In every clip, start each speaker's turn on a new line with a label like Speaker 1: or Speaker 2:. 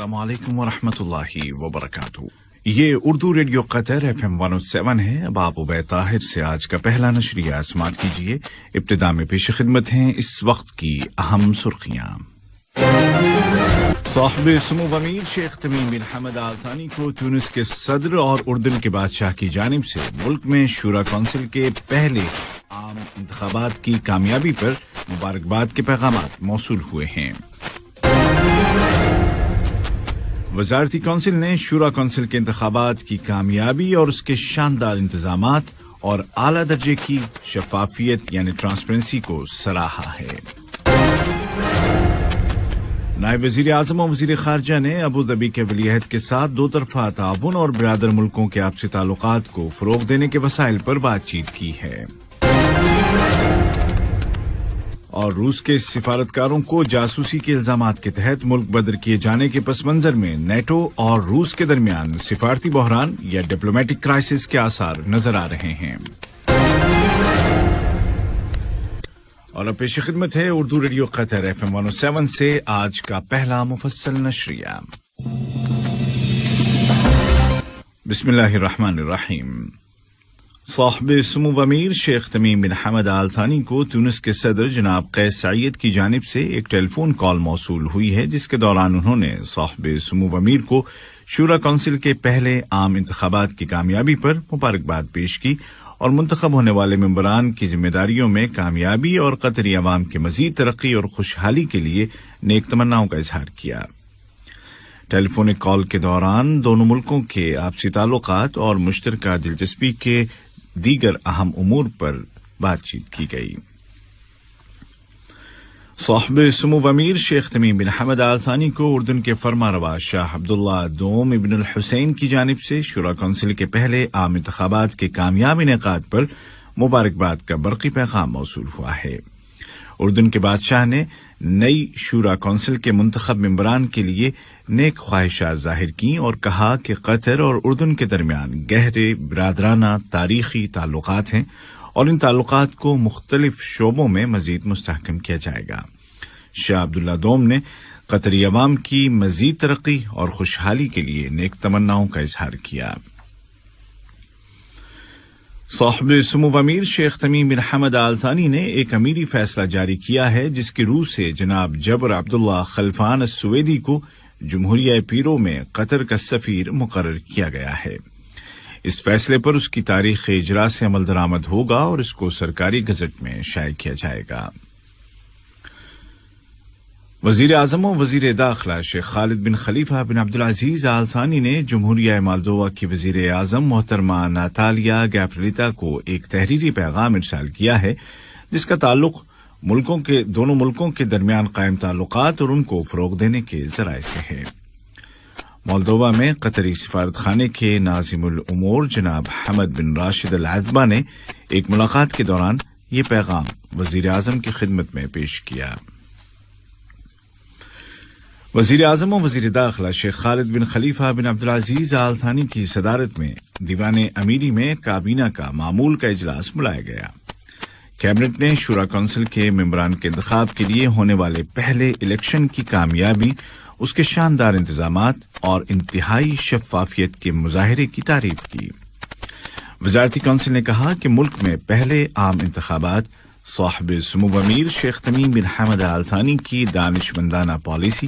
Speaker 1: السلام علیکم ورحمۃ اللہ وبرکاتہ۔ یہ اردو ریڈیو قطر FM 107 ہے۔ اب آپ عبید طاہر سے آج کا پہلا نشریہ سماعت کیجیے۔ ابتدا میں پیش خدمت ہیں اس وقت کی اہم سرخیاں۔ صاحب سمو امیر شیخ تمیم بن حمد آل ثانی کو تونس کے صدر اور اردن کے بادشاہ کی جانب سے ملک میں شورا کونسل کے پہلے عام انتخابات کی کامیابی پر مبارکباد کے پیغامات موصول ہوئے ہیں۔ وزارتی کونسل نے شورا کونسل کے انتخابات کی کامیابی اور اس کے شاندار انتظامات اور اعلیٰ درجے کی شفافیت یعنی ٹرانسپیرنسی کو سراہا ہے۔ نائب وزیر اعظم و وزیر خارجہ نے ابوظبی کے ولی عہد کے ساتھ دو طرفہ تعاون اور برادر ملکوں کے آپسی تعلقات کو فروغ دینے کے وسائل پر بات چیت کی ہے۔ اور روس کے سفارتکاروں کو جاسوسی کے الزامات کے تحت ملک بدر کیے جانے کے پس منظر میں نیٹو اور روس کے درمیان سفارتی بحران یا ڈپلومیٹک کرائسس کے آثار نظر آ رہے ہیں۔ اور اب پیش خدمت ہے اردو ریڈیو قطر FM 107 سے آج کا پہلا مفصل نشریہ۔ بسم اللہ الرحمن الرحیم۔ صاحب سمو امیر شیخ تمیم بن حمد آل ثانی کو تونس کے صدر جناب قیس سعید کی جانب سے ایک ٹیلی فون کال موصول ہوئی ہے، جس کے دوران انہوں نے صاحب سمو امیر کو شورا کونسل کے پہلے عام انتخابات کی کامیابی پر مبارکباد پیش کی اور منتخب ہونے والے ممبران کی ذمہ داریوں میں کامیابی اور قطری عوام کے مزید ترقی اور خوشحالی کے لیے نیک تمناؤں کا اظہار کیا۔ ٹیلی فونک کال کے دوران دونوں ملکوں کے آپسی تعلقات اور مشترکہ دلچسپی کے دیگر اہم امور پر بات چیت کی گئی۔ صاحب سمو امیر شیخ تمیم بن حمد آل ثانی کو اردن کے فرما روا شاہ عبداللہ دوم ابن الحسین کی جانب سے شورا کونسل کے پہلے عام انتخابات کے کامیاب انعقاد پر مبارکباد کا برقی پیغام موصول ہوا ہے۔ اردن کے بادشاہ نے نئی شورا کونسل کے منتخب ممبران کے لیے نیک خواہشات ظاہر کی اور کہا کہ قطر اور اردن کے درمیان گہرے برادرانہ تاریخی تعلقات ہیں اور ان تعلقات کو مختلف شعبوں میں مزید مستحکم کیا جائے گا۔ شاہ عبداللہ دوم نے قطری عوام کی مزید ترقی اور خوشحالی کے لیے نیک تمناؤں کا اظہار کیا۔ صاحب سمو امیر شیخ تمیم بن حمد آل ثانی نے ایک امیری فیصلہ جاری کیا ہے، جس کی روح سے جناب جبر عبداللہ خلفان السویدی کو جمہوریہ پیرو میں قطر کا سفیر مقرر کیا گیا ہے۔ اس فیصلے پر اس کی تاریخ اجرا سے عمل درآمد ہوگا اور اس کو سرکاری گزٹ میں شائع کیا جائے گا۔ وزیر اعظم و وزیر داخلہ شیخ خالد بن خلیفہ بن عبدالعزیز آل ثانی نے جمہوریہ مالدووا کی وزیر اعظم محترمہ ناتالیا گیفریتا کو ایک تحریری پیغام ارسال کیا ہے، جس کا تعلق دونوں ملکوں کے درمیان قائم تعلقات اور ان کو فروغ دینے کے ذرائع سے ہے۔ مالدووا میں قطری سفارت خانے کے ناظم الامور جناب حمد بن راشد العذبہ نے ایک ملاقات کے دوران یہ پیغام وزیر اعظم کی خدمت میں پیش کیا۔ وزیر اعظم و وزیر داخلہ شیخ خالد بن خلیفہ بن عبدالعزیز آل ثانی کی صدارت میں دیوان امیری میں کابینہ کا معمول کا اجلاس بلایا گیا۔ کیبنٹ نے شورا کونسل کے ممبران کے انتخاب کے لیے ہونے والے پہلے الیکشن کی کامیابی، اس کے شاندار انتظامات اور انتہائی شفافیت کے مظاہرے کی تعریف کی۔ وزارتی کونسل نے کہا کہ ملک میں پہلے عام انتخابات صاحب سمو امیر شیخ تمیم بن حمد آل ثانی کی دانشمندانہ پالیسی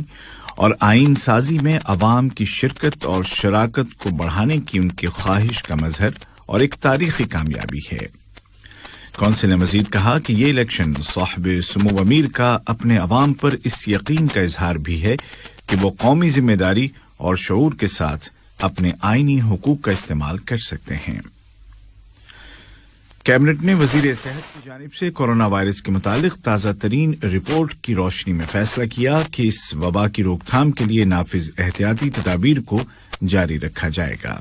Speaker 1: اور آئین سازی میں عوام کی شرکت اور شراکت کو بڑھانے کی ان کی خواہش کا مظہر اور ایک تاریخی کامیابی ہے۔ کونسل نے مزید کہا کہ یہ الیکشن صاحب سمو امیر کا اپنے عوام پر اس یقین کا اظہار بھی ہے کہ وہ قومی ذمہ داری اور شعور کے ساتھ اپنے آئینی حقوق کا استعمال کر سکتے ہیں۔ کیبنٹ نے وزیر صحت کی جانب سے کورونا وائرس کے متعلق تازہ ترین رپورٹ کی روشنی میں فیصلہ کیا کہ اس وبا کی روک تھام کے لیے نافذ احتیاطی تدابیر کو جاری رکھا جائے گا۔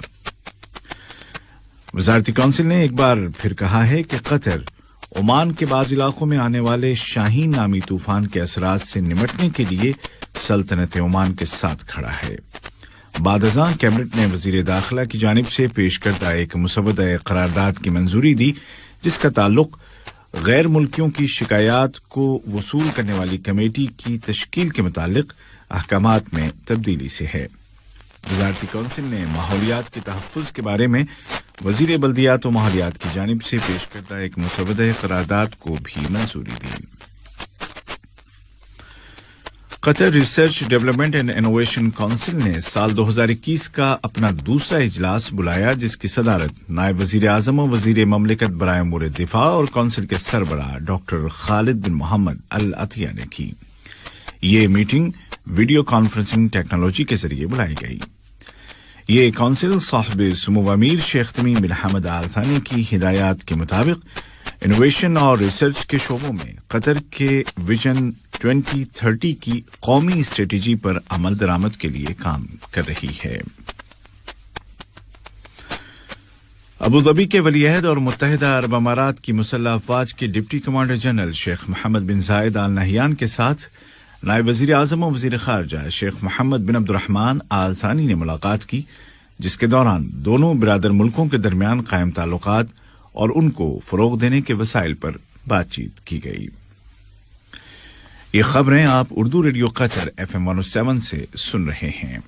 Speaker 1: وزارتی کونسل نے ایک بار پھر کہا ہے کہ قطر عمان کے بعض علاقوں میں آنے والے شاہین نامی طوفان کے اثرات سے نمٹنے کے لیے سلطنت عمان کے ساتھ کھڑا ہے۔ بعد ازاں کیبنٹ نے وزیر داخلہ کی جانب سے پیش کردہ ایک مسودہ قرارداد کی منظوری دی، جس کا تعلق غیر ملکیوں کی شکایات کو وصول کرنے والی کمیٹی کی تشکیل کے متعلق احکامات میں تبدیلی سے ہے۔ وزارتی کونسل نے ماحولیات کے تحفظ کے بارے میں وزیر بلدیات و ماحولیات کی جانب سے پیش کردہ ایک مسودہ قرارداد کو بھی منظوری دی۔ Qatar research development and innovation council نے سال 2021 کا اپنا دوسرا اجلاس بلایا، جس کی صدارت نائب وزیر اعظم و وزیر مملکت برائے امور دفاع اور کونسل کے سربراہ ڈاکٹر خالد بن محمد العطیہ نے کی۔ یہ میٹنگ ویڈیو کانفرنسنگ ٹیکنالوجی کے ذریعے بلائی گئی۔ یہ کونسل صاحب سمو امیر شیخ تمیم بن حمد آل ثانی کی ہدایات کے مطابق انوویشن اور ریسرچ کے شعبوں میں قطر کے ویژن 2030 کی قومی اسٹریٹجی پر عمل درآمد کے لیے کام کر رہی ہے۔ ابوظبی کے ولی عہد اور متحدہ عرب امارات کی مسلح افواج کے ڈپٹی کمانڈر جنرل شیخ محمد بن زائد آل نہیان کے ساتھ نائب وزیر اعظم و وزیر خارجہ شیخ محمد بن عبد الرحمن آل ثانی نے ملاقات کی، جس کے دوران دونوں برادر ملکوں کے درمیان قائم تعلقات اور ان کو فروغ دینے کے وسائل پر بات چیت کی گئی۔ یہ خبریں آپ اردو ریڈیو قطر FM 107 سے سن رہے ہیں۔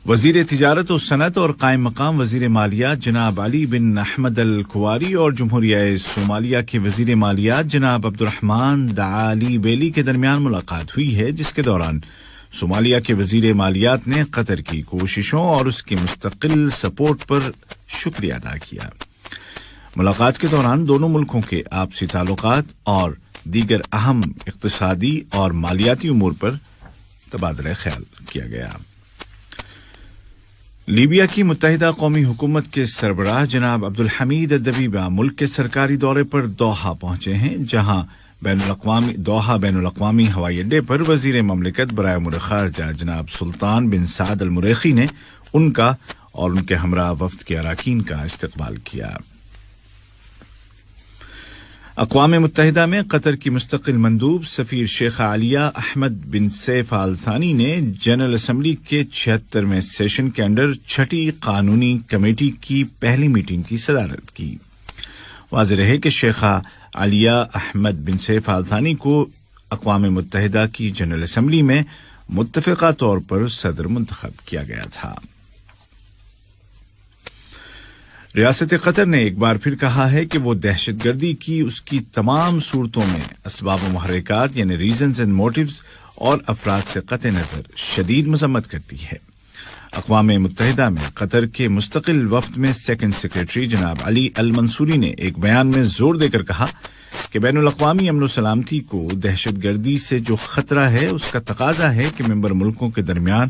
Speaker 1: وزیر تجارت و صنعت اور قائم مقام وزیر مالیات جناب علی بن احمد الکواری اور جمہوریہ صومالیہ کے وزیر مالیات جناب عبد الرحمن دعالی بیلی کے درمیان ملاقات ہوئی ہے، جس کے دوران صومالیہ کے وزیر مالیات نے قطر کی کوششوں اور اس کی مستقل سپورٹ پر شکریہ ادا کیا۔ ملاقات کے دوران دونوں ملکوں کے آپسی تعلقات اور دیگر اہم اقتصادی اور مالیاتی امور پر تبادلہ خیال کیا گیا۔ لیبیا کی متحدہ قومی حکومت کے سربراہ جناب عبدالحمید الدبیبہ ملک کے سرکاری دورے پر دوحہ پہنچے ہیں، جہاں دوحہ بین الاقوامی ہوائی اڈے پر وزیر مملکت برائے امور خارجہ جناب سلطان بن سعد المریخی نے ان کا اور ان کے ہمراہ وفد کے اراکین کا استقبال کیا۔ اقوام متحدہ میں قطر کی مستقل مندوب سفیر شیخ عالیہ احمد بن سیف آل ثانی نے جنرل اسمبلی کے 76ویں سیشن کے اندر چھٹی قانونی کمیٹی کی پہلی میٹنگ کی صدارت کی۔ واضح رہے کہ شیخہ عالیہ احمد بن سیف آل ثانی کو اقوام متحدہ کی جنرل اسمبلی میں متفقہ طور پر صدر منتخب کیا گیا تھا۔ ریاست قطر نے ایک بار پھر کہا ہے کہ وہ دہشت گردی کی اس کی تمام صورتوں میں اسباب و محرکات یعنی ریزنز اینڈ موٹیوز اور افراد سے قطع نظر شدید مذمت کرتی ہے۔ اقوام متحدہ میں قطر کے مستقل وفد میں سیکنڈ سیکریٹری جناب علی المنصوری نے ایک بیان میں زور دے کر کہا کہ بین الاقوامی امن و سلامتی کو دہشت گردی سے جو خطرہ ہے اس کا تقاضا ہے کہ ممبر ملکوں کے درمیان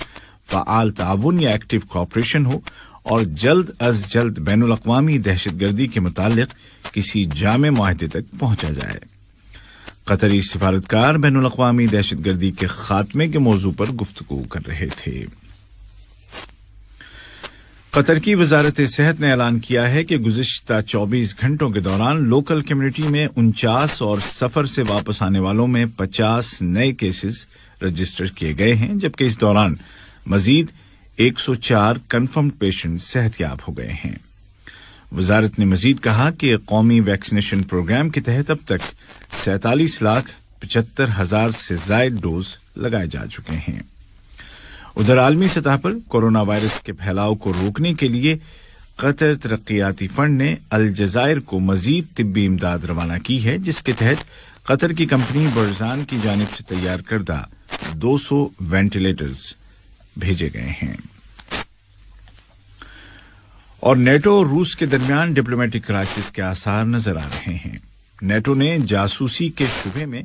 Speaker 1: فعال تعاون یا ایکٹیو کوآپریشن ہو اور جلد از جلد بین الاقوامی دہشت گردی کے متعلق کسی جامع معاہدے تک پہنچا جائے۔ قطری سفارتکار بین الاقوامی دہشت گردی کے خاتمے کے موضوع پر گفتگو کر رہے تھے۔ قطر کی وزارت صحت نے اعلان کیا ہے کہ گزشتہ 24 گھنٹوں کے دوران لوکل کمیونٹی میں 49 اور سفر سے واپس آنے والوں میں 50 نئے کیسز رجسٹر کیے گئے ہیں، جبکہ اس دوران مزید 104 کنفرمڈ پیشنٹ صحت یاب ہو گئے ہیں۔ وزارت نے مزید کہا کہ قومی ویکسینیشن پروگرام کے تحت اب تک 47,75,000 سے زائد ڈوز لگائے جا چکے ہیں۔ ادھر عالمی سطح پر کورونا وائرس کے پھیلاؤ کو روکنے کے لیے قطر ترقیاتی فنڈ نے الجزائر کو مزید طبی امداد روانہ کی ہے، جس کے تحت قطر کی کمپنی برزان کی جانب سے تیار کردہ 200 وینٹیلیٹرز بھیجے گئے ہیں۔ اور نیٹو اور روس کے درمیان ڈپلومیٹک کرائسس کے آثار نظر آ رہے ہیں۔ نیٹو نے جاسوسی کے شبہے میں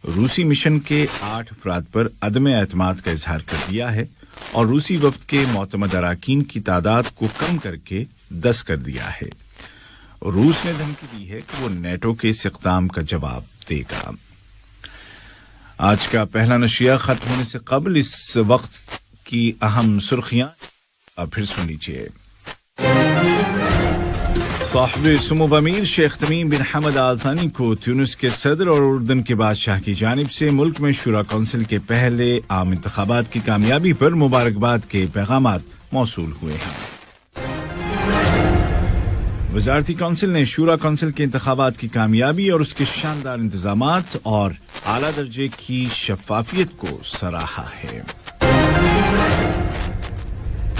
Speaker 1: روسی مشن کے 8 افراد پر عدم اعتماد کا اظہار کر دیا ہے اور روسی وفد کے معتمد اراکین کی تعداد کو کم کر کے 10 کر دیا ہے۔ روس نے دھمکی دی ہے کہ وہ نیٹو کے اس اقدام کا جواب دے گا۔ آج کا پہلا نشریہ ختم ہونے سے قبل اس وقت کی اہم سرخیاں پھر سن لیجیے۔ صاحب سمو امیر شیخ تمیم بن حمد آل ثانی کو تیونس کے صدر اور اردن کے بادشاہ کی جانب سے ملک میں شورا کونسل کے پہلے عام انتخابات کی کامیابی پر مبارکباد کے پیغامات موصول ہوئے ہیں۔ وزارتی کونسل نے شورا کونسل کے انتخابات کی کامیابی اور اس کے شاندار انتظامات اور اعلیٰ درجے کی شفافیت کو سراہا ہے۔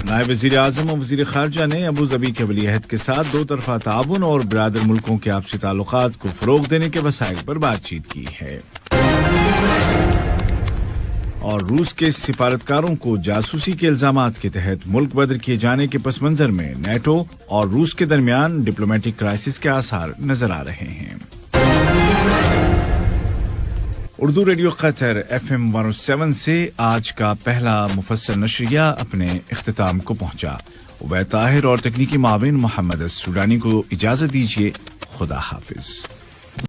Speaker 1: نائب وزیر اعظم اور وزیر خارجہ نے ابوظبی کے ولی عہد کے ساتھ دو طرفہ تعاون اور برادر ملکوں کے آپسی تعلقات کو فروغ دینے کے وسائل پر بات چیت کی ہے۔ اور روس کے سفارتکاروں کو جاسوسی کے الزامات کے تحت ملک بدر کیے جانے کے پس منظر میں نیٹو اور روس کے درمیان ڈپلومیٹک کرائسس کے آثار نظر آ رہے ہیں۔ اردو ریڈیو قطر FM 107 سے آج کا پہلا مفصل نشریہ اپنے اختتام کو پہنچا۔ عبید طاہر اور تکنیکی معاون محمد السودانی کو اجازت دیجیے۔ خدا حافظ۔